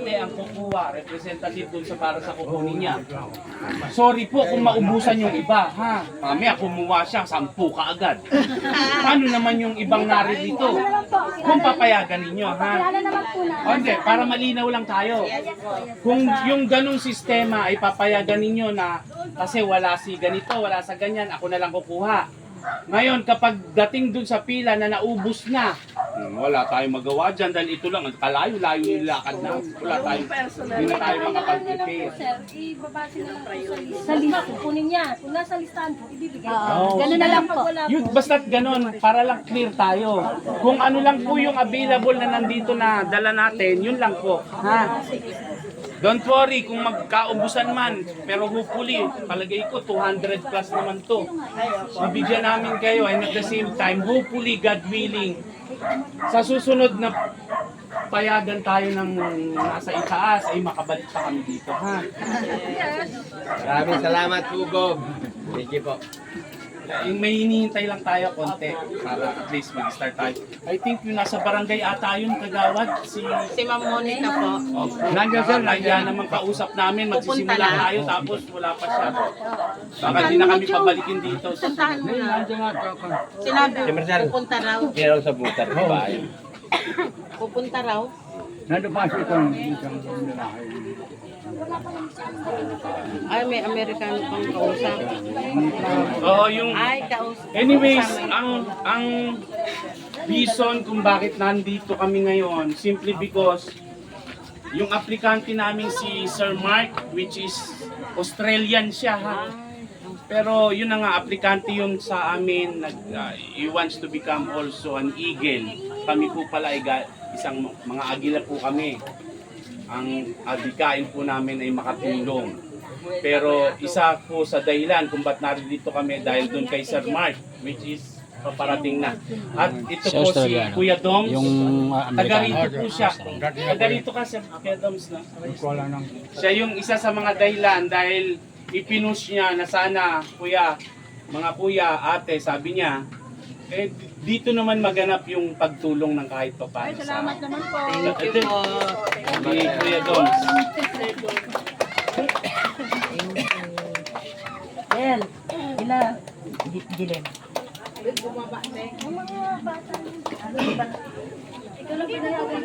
ate ang kukuha, representative dun sa para sa kukunin niya. Sorry po kung maubusan yung iba, ha? Mamaya kumuha siya, 10 kaagad. Paano naman yung ibang naririto? Kung papayagan ninyo, ha? O hindi, para malinaw lang tayo. Kung yung ganong sistema ay papayagan ninyo na kasi wala si ganito, wala sa ganyan, ako na lang kukuha. Ngayon, kapag dating dun sa pila na naubos na, wala tayong magawa dyan dahil ito lang, kalayo-layo yung lakad na. Wala tayong, hindi na tayo makapag-prepare. Sir, ibabase na lang po sa lista. Kukunin niya. Kung nasa listahan po, ibibigay. Ganun na lang po. Yun, basta't ganun, para lang clear tayo. Kung ano lang po yung available na nandito na dala natin, yun lang po. Ha? Don't worry kung magkaubusan man, pero hopefully, palagay ko 200 plus naman to. Bibigyan namin kayo and at the same time, hopefully, God willing, sa susunod na payagan tayo ng nasa itaas ay makabalik pa kami dito, ha? Maraming salamat po, Gob. Thank you po. Yung may hinihintay lang tayo konti para at least mag-start tayo. I think yung nasa barangay ata yun, kagawad, si Ma'am Monica po. nandiyan sir, nandiyan naman kausap namin, magsisimula tayo tapos wala pa siya. Baka di na kami pabalikin dito. Puntahan mo na. Sinabi, pupunta raw. Kaya sa butar ko ba? Pupunta raw. Nandun pa siya isang lalaki. Ay, may Amerikano pang kausap. Oo, yung Ay, kausap. anyways, ang reason kung bakit nandito kami ngayon, simply because yung aplikante namin si Sir Mark, which is Australian siya, ha? Pero yun na nga, aplikante yun sa amin, he wants to become also an eagle. Kami po pala ay isang mga agila po kami. Ang adikain po namin ay makatulong. Pero isa po sa dahilan kung ba't narito kami dahil doon kay Sir Mark, which is paparating na. At ito po si Kuya Doms, taga rito po siya. Taga rito ka Sir Kuya Doms na. Wala nang Siya yung isa sa mga dahilan dahil ipinush niya na sana kuya, mga kuya, ate, sabi niya, eh dito naman maganap yung pagtulong ng kahit pa paano sa Salamat naman po. Thank you po. ni Kuya Doms. Del, ila. Dilim. Ang mga bata. Ikaw lang pinayagan.